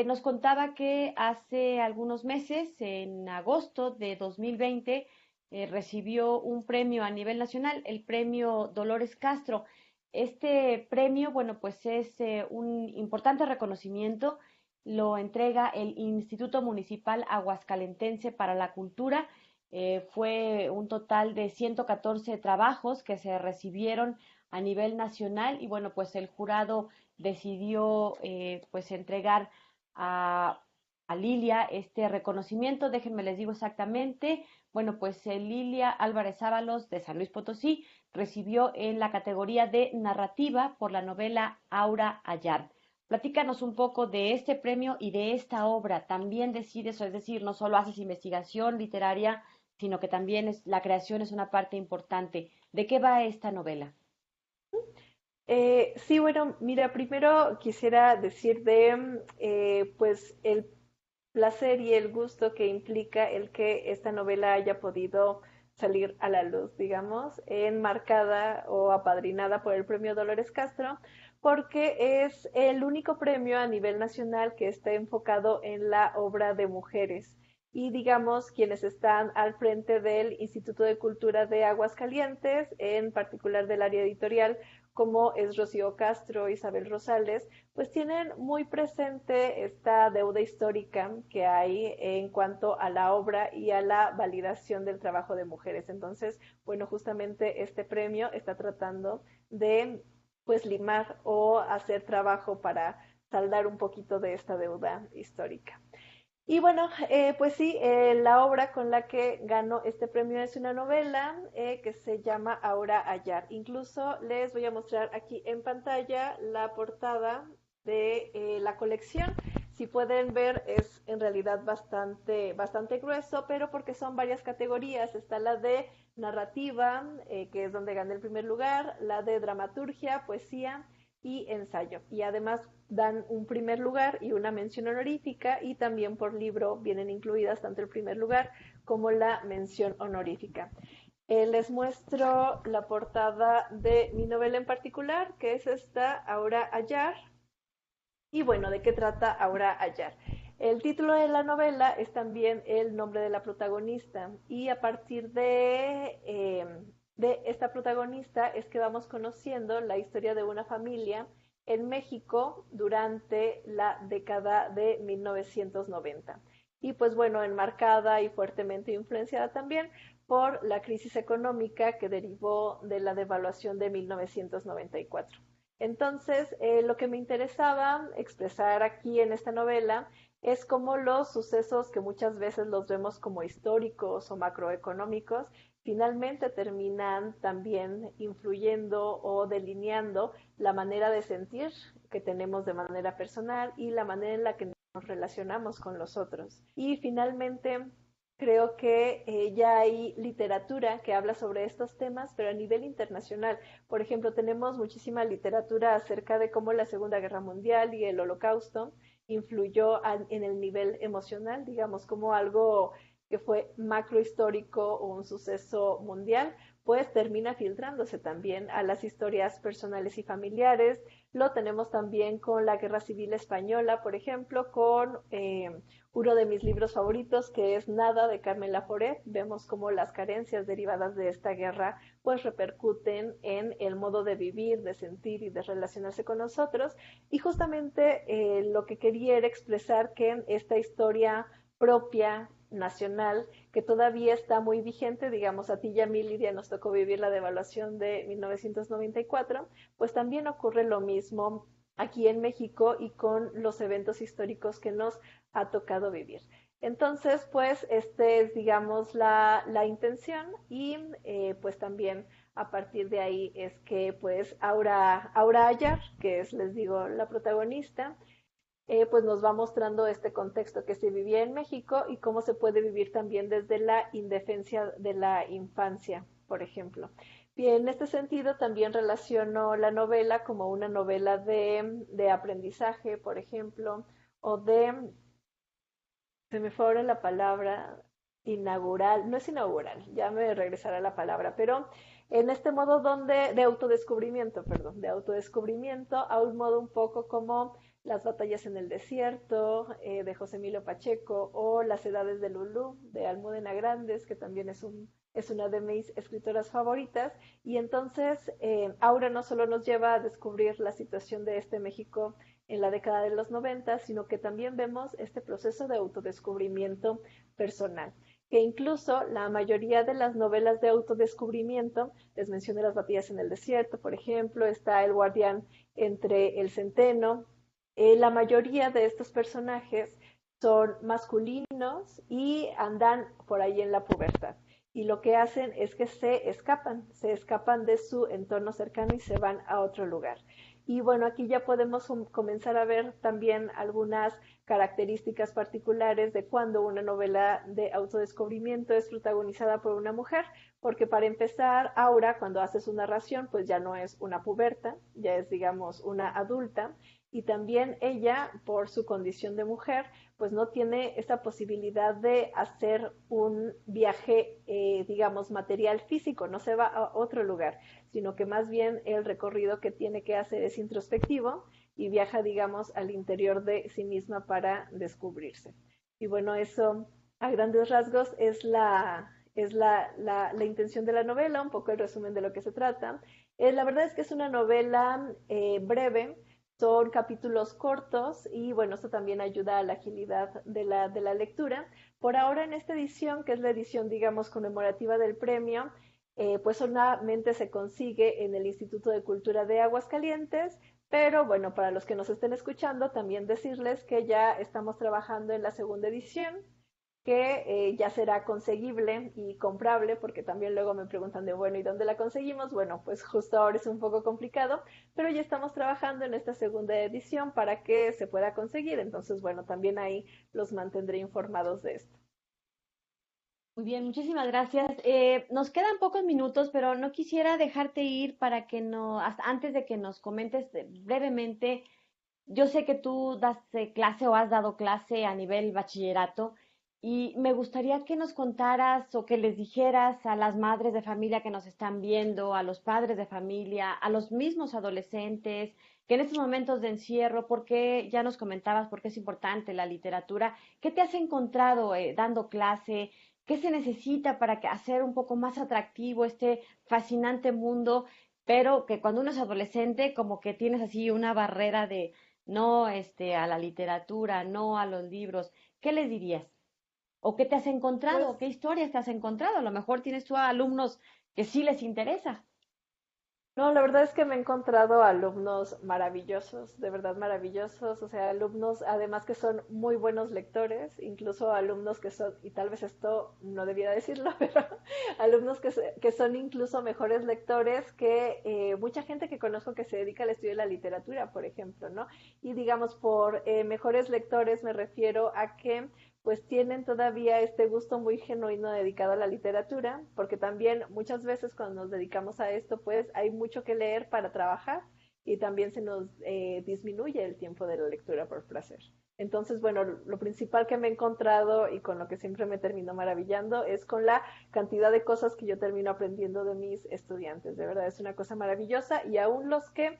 Nos contaba que hace algunos meses, en agosto de 2020, recibió un premio a nivel nacional, el premio Dolores Castro. Este premio, bueno, pues es un importante reconocimiento, lo entrega el Instituto Municipal Aguascalentense para la Cultura. Fue un total de 114 trabajos que se recibieron a nivel nacional y bueno, pues el jurado decidió pues entregar a, a Lilia este reconocimiento. Déjenme les digo exactamente. Bueno, pues Lilia Álvarez Ábalos de San Luis Potosí recibió en la categoría de narrativa por la novela Aura Ayar. Platícanos un poco de este premio y de esta obra. También decides, es decir, no solo haces investigación literaria, sino que también la creación es una parte importante. ¿De qué va esta novela?
Sí, bueno, mira, primero quisiera decir de, pues, el placer y el gusto que implica el que esta novela haya podido salir a la luz, digamos, enmarcada o apadrinada por el Premio Dolores Castro, porque es el único premio a nivel nacional que está enfocado en la obra de mujeres. Y digamos, quienes están al frente del Instituto de Cultura de Aguascalientes, en particular del área editorial, como es Rocío Castro, Isabel Rosales, pues tienen muy presente esta deuda histórica que hay en cuanto a la obra y a la validación del trabajo de mujeres. Entonces, bueno, justamente este premio está tratando de pues limar o hacer trabajo para saldar un poquito de esta deuda histórica. Y bueno, pues sí, la obra con la que ganó este premio es una novela que se llama Aura Ayar. Incluso les voy a mostrar aquí en pantalla la portada de la colección. Si pueden ver, es en realidad bastante grueso, pero porque son varias categorías. Está la de narrativa, que es donde gané el primer lugar, la de dramaturgia, poesía y ensayo. Y además dan un primer lugar y una mención honorífica, y también por libro vienen incluidas tanto el primer lugar como la mención honorífica. Les muestro la portada de mi novela en particular, que es esta, Aura Ayar. Y bueno, ¿de qué trata Aura Ayar? El título de la novela es también el nombre de la protagonista, y a partir de esta protagonista es que vamos conociendo la historia de una familia en México durante la década de 1990. Y pues bueno, enmarcada y fuertemente influenciada también por la crisis económica que derivó de la devaluación de 1994. Entonces, lo que me interesaba expresar aquí en esta novela es cómo los sucesos que muchas veces los vemos como históricos o macroeconómicos finalmente terminan también influyendo o delineando la manera de sentir que tenemos de manera personal y la manera en la que nos relacionamos con los otros. Y finalmente, creo que ya hay literatura que habla sobre estos temas, pero a nivel internacional. Por ejemplo, tenemos muchísima literatura acerca de cómo la Segunda Guerra Mundial y el Holocausto influyó en el nivel emocional, digamos, como algo que fue macrohistórico o un suceso mundial, pues termina filtrándose también a las historias personales y familiares. Lo tenemos también con la Guerra Civil Española, por ejemplo, con uno de mis libros favoritos, que es Nada, de Carmen Laforet. Vemos cómo las carencias derivadas de esta guerra pues repercuten en el modo de vivir, de sentir y de relacionarse con nosotros. Y justamente lo que quería era expresar que esta historia propia, nacional, que todavía está muy vigente, digamos, a ti y a mí, Lidia, nos tocó vivir la devaluación de 1994, pues también ocurre lo mismo aquí en México y con los eventos históricos que nos ha tocado vivir. Entonces, pues, este es, digamos, la intención, y pues también a partir de ahí es que, pues, Aura Ayar, que es, les digo, la protagonista, pues nos va mostrando este contexto que se vivía en México y cómo se puede vivir también desde la indefensia de la infancia, por ejemplo. Bien, en este sentido también relaciono la novela como una novela de aprendizaje, por ejemplo, o de, se me fue ahora la palabra, inaugural, no es inaugural, ya me regresará la palabra, pero en este modo donde, de autodescubrimiento, perdón, de autodescubrimiento, a un modo un poco como Las batallas en el desierto, de José Emilio Pacheco, o Las edades de Lulú, de Almudena Grandes, que también es una de mis escritoras favoritas. Y entonces, Aura no solo nos lleva a descubrir la situación de este México en la década de los 90, sino que también vemos este proceso de autodescubrimiento personal, que incluso la mayoría de las novelas de autodescubrimiento, les mencioné Las batallas en el desierto, por ejemplo, está El guardián entre el centeno, la mayoría de estos personajes son masculinos y andan por ahí en la pubertad. Y lo que hacen es que se escapan de su entorno cercano y se van a otro lugar. Y bueno, aquí ya podemos comenzar a ver también algunas características particulares de cuando una novela de autodescubrimiento es protagonizada por una mujer, porque para empezar, Aura, cuando hace su narración, pues ya no es una puberta, ya es, digamos, una adulta, y también ella, por su condición de mujer, pues no tiene esa posibilidad de hacer un viaje, digamos, material físico, no se va a otro lugar, sino que más bien el recorrido que tiene que hacer es introspectivo y viaja, digamos, al interior de sí misma para descubrirse. Y bueno, eso a grandes rasgos es la intención de la novela, un poco el resumen de lo que se trata. La verdad es que es una novela breve, son capítulos cortos y bueno, esto también ayuda a la agilidad de la lectura. Por ahora en esta edición, que es la edición, digamos, conmemorativa del premio, pues solamente se consigue en el Instituto de Cultura de Aguascalientes, pero bueno, para los que nos estén escuchando, también decirles que ya estamos trabajando en la segunda edición, que ya será conseguible y comprable, porque también luego me preguntan de, bueno, ¿y dónde la conseguimos? Bueno, pues justo ahora es un poco complicado, pero ya estamos trabajando en esta segunda edición para que se pueda conseguir. Entonces, bueno, también ahí los mantendré informados de esto.
Muy bien, muchísimas gracias. Nos quedan pocos minutos, pero no quisiera dejarte ir para que no, hasta antes de que nos comentes brevemente. Yo sé que tú das clase o has dado clase a nivel bachillerato y me gustaría que nos contaras o que les dijeras a las madres de familia que nos están viendo, a los padres de familia, a los mismos adolescentes, que en estos momentos de encierro, porque ya nos comentabas por qué es importante la literatura, ¿qué te has encontrado dando clase? ¿Qué se necesita para hacer un poco más atractivo este fascinante mundo? Pero que cuando uno es adolescente, como que tienes así una barrera de no a la literatura, no a los libros, ¿qué les dirías? ¿O qué te has
Pues
encontrado? ¿Qué historias te has encontrado? A lo mejor tienes tú a alumnos que sí les interesa.
no, la verdad es que me he encontrado alumnos maravillosos, de verdad maravillosos, o sea, alumnos además que son muy buenos lectores, incluso alumnos que son, y tal vez esto no debiera decirlo, pero alumnos que son incluso mejores lectores que mucha gente que conozco que se dedica al estudio de la literatura, por ejemplo, ¿no? Y digamos, por mejores lectores me refiero a que pues tienen todavía este gusto muy genuino dedicado a la literatura, porque también muchas veces cuando nos dedicamos a esto, pues hay mucho que leer para trabajar y también se nos disminuye el tiempo de la lectura por placer. Entonces, bueno, lo principal que me he encontrado y con lo que siempre me termino maravillando es con la cantidad de cosas que yo termino aprendiendo de mis estudiantes. De verdad, es una cosa maravillosa y aún los que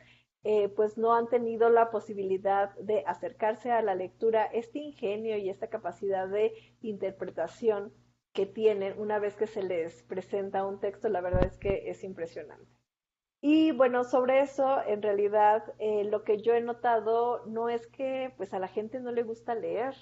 pues no han tenido la posibilidad de acercarse a la lectura, este ingenio y esta capacidad de interpretación que tienen una vez que se les presenta un texto, la verdad es que es impresionante. Y bueno, sobre eso, en realidad, lo que yo he notado no es que pues a la gente no le gusta leer,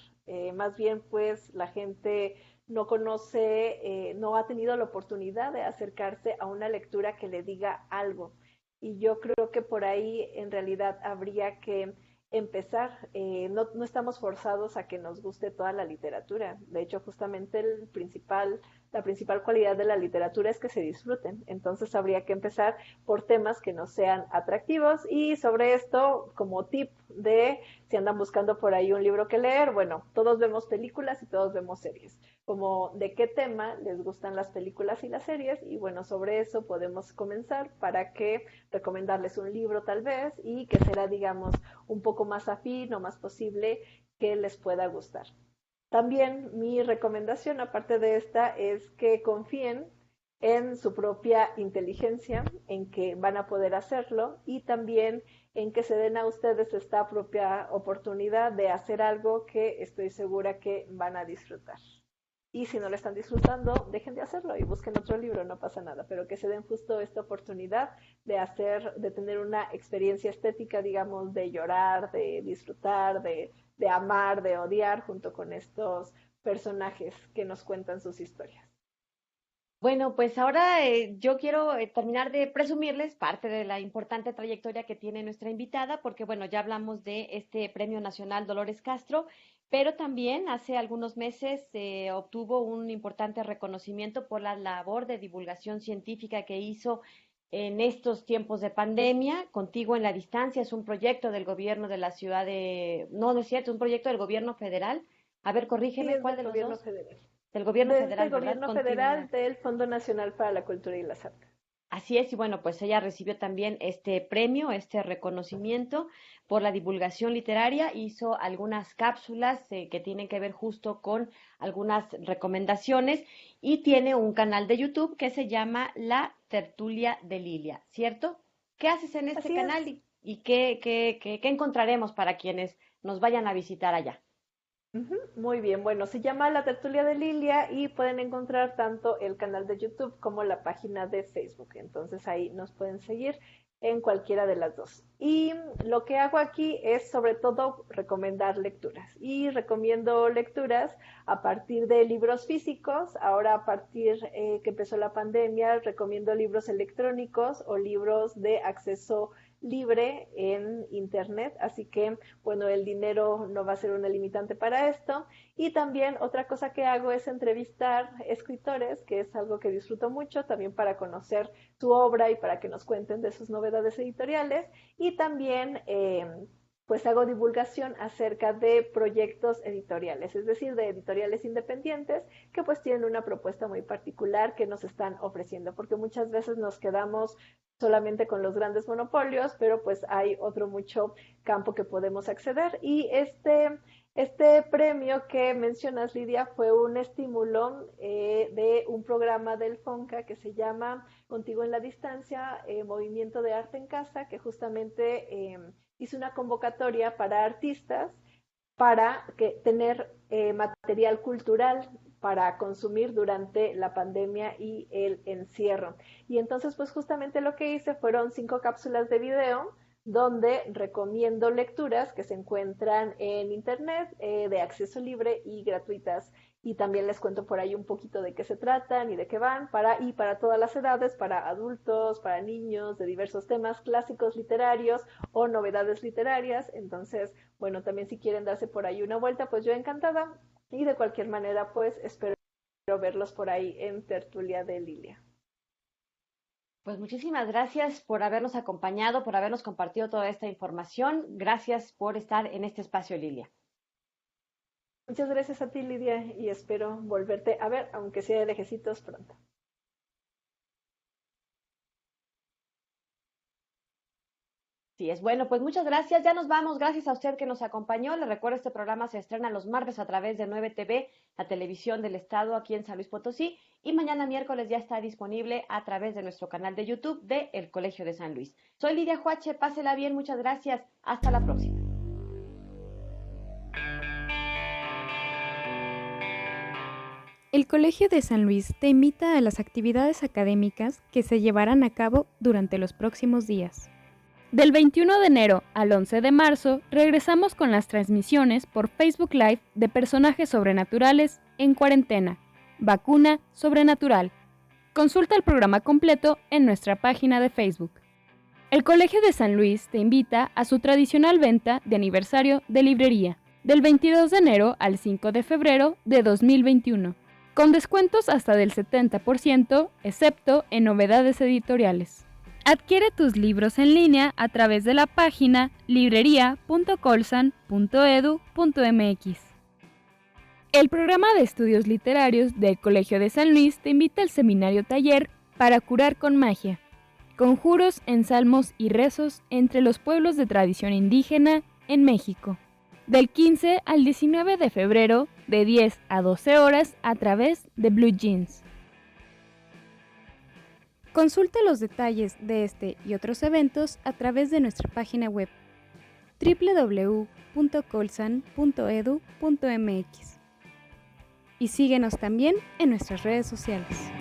más bien pues la gente no conoce, no ha tenido la oportunidad de acercarse a una lectura que le diga algo. Y yo creo que por ahí en realidad habría que empezar. No estamos forzados a que nos guste toda la literatura. De hecho, justamente la principal cualidad de la literatura es que se disfruten. Entonces habría que empezar por temas que nos sean atractivos, y sobre esto, como tip de si andan buscando por ahí un libro que leer, bueno, todos vemos películas y todos vemos series. Como de qué tema les gustan las películas y las series, y bueno, sobre eso podemos comenzar para que recomendarles un libro tal vez, y que será, digamos, un poco más afín o más posible que les pueda gustar. También mi recomendación, aparte de esta, es que confíen en su propia inteligencia, en que van a poder hacerlo, y también en que se den a ustedes esta propia oportunidad de hacer algo que estoy segura que van a disfrutar. Y si no lo están disfrutando, dejen de hacerlo y busquen otro libro, no pasa nada, pero que se den justo esta oportunidad de tener una experiencia estética, digamos, de llorar, de disfrutar, de amar, de odiar, junto con estos personajes que nos cuentan sus historias.
Bueno, pues ahora yo quiero terminar de presumirles parte de la importante trayectoria que tiene nuestra invitada, porque bueno, ya hablamos de este Premio Nacional Dolores Castro, pero también hace algunos meses obtuvo un importante reconocimiento por la labor de divulgación científica que hizo en estos tiempos de pandemia. Contigo en la Distancia es un proyecto del gobierno de la ciudad de... No, no es cierto, es un proyecto del gobierno federal. A ver,
Sí,
corrígeme,
es
¿cuál
del
de los
gobierno
dos?
federal.
Del gobierno
Desde
federal,
el
¿verdad?
gobierno
Contigo en la...
federal del Fondo Nacional para la Cultura y las Artes.
Así es, y bueno, pues ella recibió también este premio, este reconocimiento por la divulgación literaria. Hizo algunas cápsulas que tienen que ver justo con algunas recomendaciones, y tiene un canal de YouTube que se llama La Tertulia de Lilia, ¿cierto? ¿Qué haces en este
Así
canal
es.
y qué encontraremos para quienes nos vayan a visitar allá?
Ujú, muy bien, bueno, se llama La Tertulia de Lilia y pueden encontrar tanto el canal de YouTube como la página de Facebook. Entonces ahí nos pueden seguir en cualquiera de las dos. Y lo que hago aquí es sobre todo recomendar lecturas. Y recomiendo lecturas a partir de libros físicos. Ahora, a partir que empezó la pandemia, recomiendo libros electrónicos o libros de acceso libre en internet, así que bueno, el dinero no va a ser una limitante para esto. Y también otra cosa que hago es entrevistar escritores, que es algo que disfruto mucho, también para conocer su obra y para que nos cuenten de sus novedades editoriales. Y también pues hago divulgación acerca de proyectos editoriales, es decir, de editoriales independientes que pues tienen una propuesta muy particular que nos están ofreciendo, porque muchas veces nos quedamos solamente con los grandes monopolios, pero pues hay otro mucho campo que podemos acceder. Y este premio que mencionas, Lidia, fue un estímulo de un programa del FONCA que se llama Contigo en la Distancia, Movimiento de Arte en Casa, que justamente hizo una convocatoria para artistas para tener material cultural para consumir durante la pandemia y el encierro. Y entonces, pues justamente lo que hice fueron 5 cápsulas de video donde recomiendo lecturas que se encuentran en internet, de acceso libre y gratuitas. Y también les cuento por ahí un poquito de qué se tratan y de qué van, y para todas las edades, para adultos, para niños, de diversos temas, clásicos literarios o novedades literarias. Entonces, bueno, también si quieren darse por ahí una vuelta, pues yo encantada. Y de cualquier manera, pues espero verlos por ahí en Tertulia de Lilia.
Pues muchísimas gracias por habernos acompañado, por habernos compartido toda esta información. Gracias por estar en este espacio, Lilia.
Muchas gracias a ti, Lidia, y espero volverte a ver, aunque sea de lejecitos, pronto.
Sí, es bueno, pues muchas gracias. Ya nos vamos. Gracias a usted que nos acompañó. Le recuerdo, este programa se estrena los martes a través de 9TV, la televisión del Estado aquí en San Luis Potosí. Y mañana miércoles ya está disponible a través de nuestro canal de YouTube de El Colegio de San Luis. Soy Lidia Juache. Pásela bien. Muchas gracias. Hasta la próxima.
El Colegio de San Luis te invita a las actividades académicas que se llevarán a cabo durante los próximos días. Del 21 de enero al 11 de marzo regresamos con las transmisiones por Facebook Live de personajes sobrenaturales en cuarentena. Vacuna sobrenatural. Consulta el programa completo en nuestra página de Facebook. El Colegio de San Luis te invita a su tradicional venta de aniversario de librería, del 22 de enero al 5 de febrero de 2021, con descuentos hasta del 70%, excepto en novedades editoriales. Adquiere tus libros en línea a través de la página librería.colsan.edu.mx. El programa de estudios literarios del Colegio de San Luis te invita al seminario taller para curar con magia, conjuros, ensalmos y rezos entre los pueblos de tradición indígena en México, del 15 al 19 de febrero de 10 a 12 horas a través de Blue Jeans. Consulta los detalles de este y otros eventos a través de nuestra página web www.colsan.edu.mx y síguenos también en nuestras redes sociales.